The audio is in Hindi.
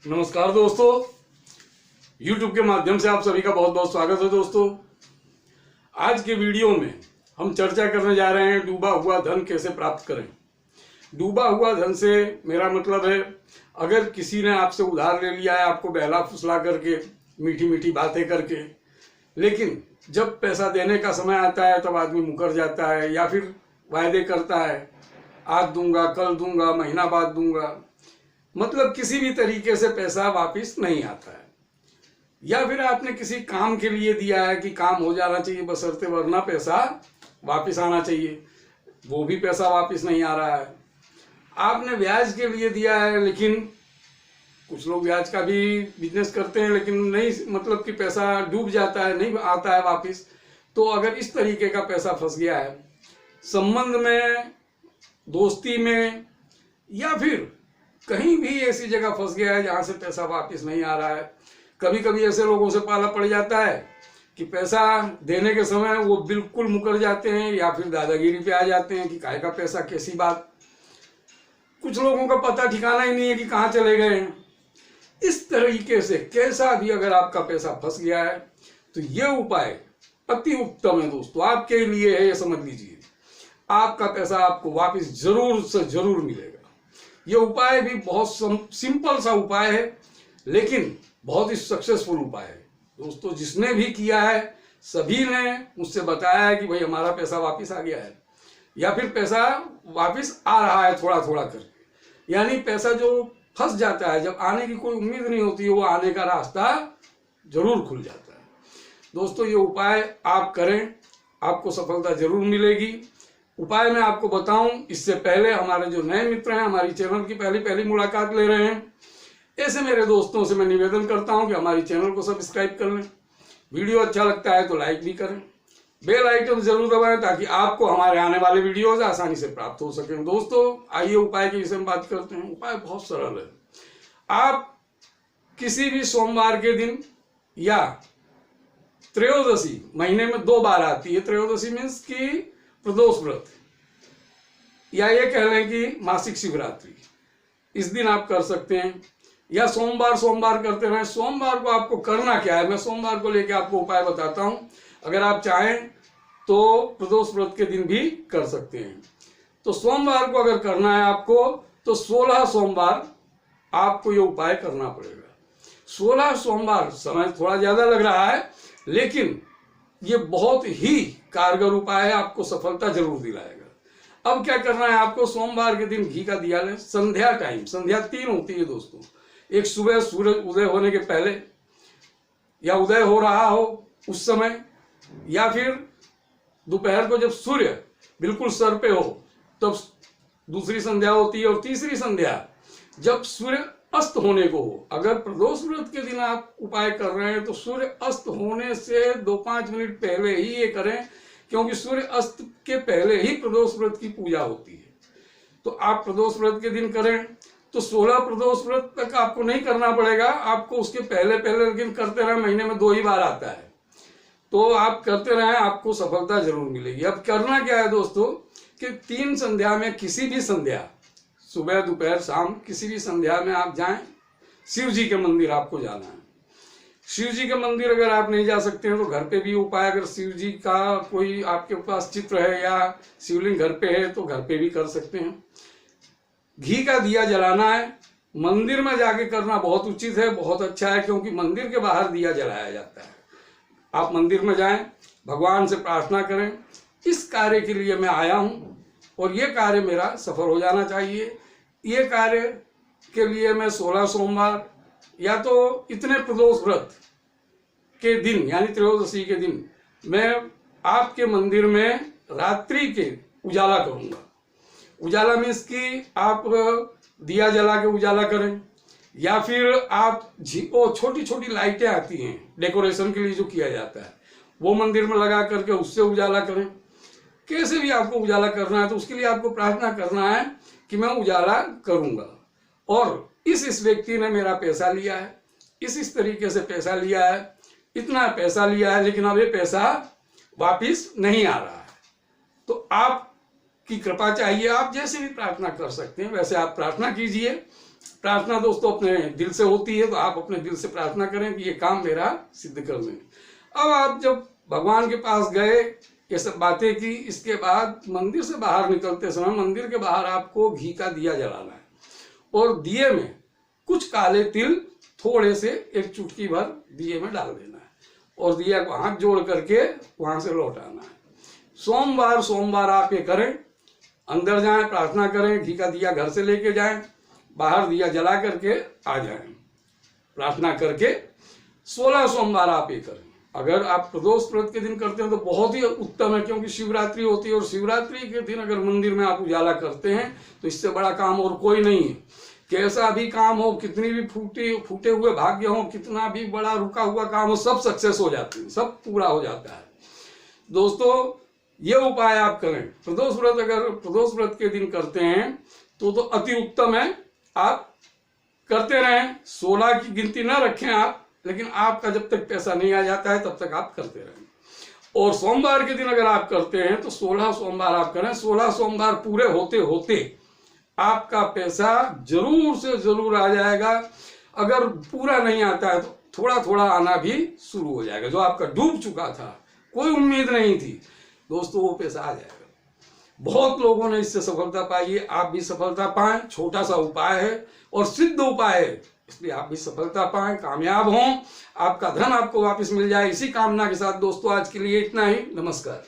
नमस्कार दोस्तों, YouTube के माध्यम से आप सभी का बहुत बहुत स्वागत है। दोस्तों, आज के वीडियो में हम चर्चा करने जा रहे हैं डूबा हुआ धन कैसे प्राप्त करें। डूबा हुआ धन से मेरा मतलब है, अगर किसी ने आपसे उधार ले लिया है आपको बहला फुसला करके, मीठी मीठी बातें करके, लेकिन जब पैसा देने का समय आता है तब आदमी मुकर जाता है या फिर वायदे करता है आज दूंगा, कल दूंगा, महीना बाद दूंगा, मतलब किसी भी तरीके से पैसा वापस नहीं आता है। या फिर आपने किसी काम के लिए दिया है कि काम हो जाना चाहिए बशर्ते, वरना पैसा वापस आना चाहिए, वो भी पैसा वापस नहीं आ रहा है। आपने ब्याज के लिए दिया है, लेकिन कुछ लोग ब्याज का भी बिजनेस करते हैं, लेकिन नहीं, मतलब कि पैसा डूब जाता है, नहीं आता है वापस। तो अगर इस तरीके का पैसा फंस गया है संबंध में, दोस्ती में, या फिर कहीं भी ऐसी जगह फंस गया है जहां से पैसा वापस नहीं आ रहा है। कभी कभी ऐसे लोगों से पाला पड़ जाता है कि पैसा देने के समय वो बिल्कुल मुकर जाते हैं या फिर दादागिरी पे आ जाते हैं कि काहे का पैसा, कैसी बात। कुछ लोगों का पता ठिकाना ही नहीं है कि कहाँ चले गए हैं। इस तरीके से कैसा भी अगर आपका पैसा फंस गया है तो ये उपाय अति उत्तम है दोस्तों, आपके लिए है, ये समझ लीजिए। आपका पैसा आपको वापस जरूर से जरूर मिलेगा। ये उपाय भी बहुत सिंपल सा उपाय है, लेकिन बहुत ही सक्सेसफुल उपाय है दोस्तों। जिसने भी किया है सभी ने मुझसे बताया है कि भाई हमारा पैसा वापस आ गया है, या फिर पैसा वापस आ रहा है थोड़ा थोड़ा करके। यानी पैसा जो फंस जाता है, जब आने की कोई उम्मीद नहीं होती है, वो आने का रास्ता जरूर खुल जाता है। दोस्तों, ये उपाय आप करें, आपको सफलता जरूर मिलेगी। उपाय मैं आपको बताऊं इससे पहले हमारे जो नए मित्र हैं, हमारी चैनल की पहली मुलाकात ले रहे हैं, ऐसे मेरे दोस्तों से मैं निवेदन करता हूं कि हमारी चैनल को सब्सक्राइब कर लें। वीडियो अच्छा लगता है तो लाइक भी करें, बेल आइकन जरूर दबाएं ताकि आपको हमारे आने वाले वीडियोज आसानी से प्राप्त हो सकें। दोस्तों, आइए उपाय के विषय में बात करते हैं। उपाय बहुत सरल है। आप किसी भी सोमवार के दिन या त्रयोदशी, महीने में 2 बार आती है, त्रयोदशी मीन्स की प्रदोष व्रत, या ये कह लें कि मासिक शिवरात्रि, इस दिन आप कर सकते हैं। या सोमवार करते रहें। सोमवार को आपको करना क्या है, मैं सोमवार को लेके आपको उपाय बताता हूं। अगर आप चाहें तो प्रदोष व्रत के दिन भी कर सकते हैं। तो सोमवार को अगर करना है आपको, तो 16 सोमवार आपको ये उपाय करना पड़ेगा। 16 सोमवार, समय थोड़ा ज्यादा लग रहा है, लेकिन ये बहुत ही कारगर उपाय है, आपको सफलता जरूर दिलाएगा। अब क्या करना है आपको, सोमवार के दिन घी का दिया लें। संध्या टाइम, संध्या 3 होती है दोस्तों। एक सुबह सूरज उदय होने के पहले, या उदय हो रहा हो उस समय, या फिर दोपहर को जब सूर्य बिल्कुल सर पे हो तब दूसरी संध्या होती है। और तीसरी संध्या जब सूर्य अस्त होने को हो। अगर प्रदोष व्रत के दिन आप उपाय कर रहे हैं तो सूर्य अस्त होने से 2-5 मिनट पहले ही ये करें, क्योंकि सूर्य अस्त के पहले ही प्रदोष व्रत की पूजा होती है। तो आप प्रदोष व्रत के दिन करें तो 16 प्रदोष व्रत तक आपको नहीं करना पड़ेगा, आपको उसके पहले लेकिन करते रहें। महीने में 2 ही बार आता है, तो आप करते रहें, आपको सफलता जरूर मिलेगी। अब करना क्या है दोस्तों कि 3 संध्या में किसी भी संध्या, सुबह, दोपहर, शाम, किसी भी संध्या में आप जाएं। शिव जी के मंदिर आपको जाना है। शिव जी के मंदिर अगर आप नहीं जा सकते हैं तो घर पे भी उपाय, अगर शिव जी का कोई आपके पास चित्र है या शिवलिंग घर पे है तो घर पे भी कर सकते हैं। घी का दिया जलाना है। मंदिर में जाके करना बहुत उचित है, बहुत अच्छा है, क्योंकि मंदिर के बाहर दिया जलाया जाता है। आप मंदिर में जाएं, भगवान से प्रार्थना करें, इस कार्य के लिए मैं आया हूं और ये कार्य मेरा सफल हो जाना चाहिए। ये कार्य के लिए मैं 16 सोमवार या तो इतने प्रदोष व्रत के दिन, यानी त्रयोदशी के दिन, मैं आपके मंदिर में रात्रि के उजाला करूंगा। उजाला मीन्स कि आप दिया जला के उजाला करें, या फिर आप छोटी छोटी लाइटें आती हैं डेकोरेशन के लिए जो किया जाता है, वो मंदिर में लगा करके उससे उजाला करें। कैसे भी आपको उजाला करना है तो उसके लिए आपको प्रार्थना करना है कि मैं उजाला करूंगा, और इस व्यक्ति ने मेरा पैसा लिया है, इस तरीके से पैसा लिया है, इतना पैसा लिया है, लेकिन अब ये पैसा वापिस नहीं आ रहा है, तो आप की कृपा चाहिए। आप जैसे भी प्रार्थना कर सकते हैं वैसे आप प्रार्थना कीजिए। प्रार्थना दोस्तों अपने दिल से होती है, तो आप अपने दिल से प्रार्थना करें कि ये काम मेरा सिद्ध कर दें। अब आप जब भगवान के पास गए, ये सब बातें की, इसके बाद मंदिर से बाहर निकलते समय मंदिर के बाहर आपको घी का दिया जलाना है और दिए में कुछ काले तिल थोड़े से एक चुटकी भर दिए में डाल देना है और दिया को हाथ जोड़ करके वहां से लौट आना है। सोमवार आप ये करें, अंदर जाएं, प्रार्थना करें, घी का दिया घर से लेके जाएं, बाहर दिया जला करके आ जाएं, प्रार्थना करके 16 सोमवार आप ये करें। अगर आप प्रदोष व्रत के दिन करते हैं तो बहुत ही उत्तम है, क्योंकि शिवरात्रि होती है और शिवरात्रि के दिन अगर मंदिर में आप उजाला करते हैं तो इससे बड़ा काम और कोई नहीं है। कैसा भी काम हो, कितनी भी फूटे हुए भाग्य हो, कितना भी बड़ा रुका हुआ काम हो, सब सक्सेस हो जाते हैं, सब पूरा हो जाता है। दोस्तों ये उपाय आप करें। प्रदोष व्रत अगर प्रदोष व्रत के दिन करते हैं तो अति उत्तम है, आप करते रहें। 16 की गिनती ना रखें आप, लेकिन आपका जब तक पैसा नहीं आ जाता है तब तक आप करते रहें। और सोमवार के दिन अगर आप करते हैं तो 16 सोमवार आप करें। 16 सोमवार पूरे होते होते आपका पैसा जरूर से जरूर आ जाएगा। अगर पूरा नहीं आता है तो थोड़ा थोड़ा आना भी शुरू हो जाएगा। जो आपका डूब चुका था, कोई उम्मीद नहीं थी, दोस्तों वो पैसा आ जाएगा। बहुत लोगों ने इससे सफलता पाई है, आप भी सफलता पाएं। छोटा सा उपाय है और सिद्ध उपाय है, इसलिए आप भी सफलता पाएं, कामयाब हों, आपका धन आपको वापस मिल जाए। इसी कामना के साथ दोस्तों आज के लिए इतना ही। नमस्कार।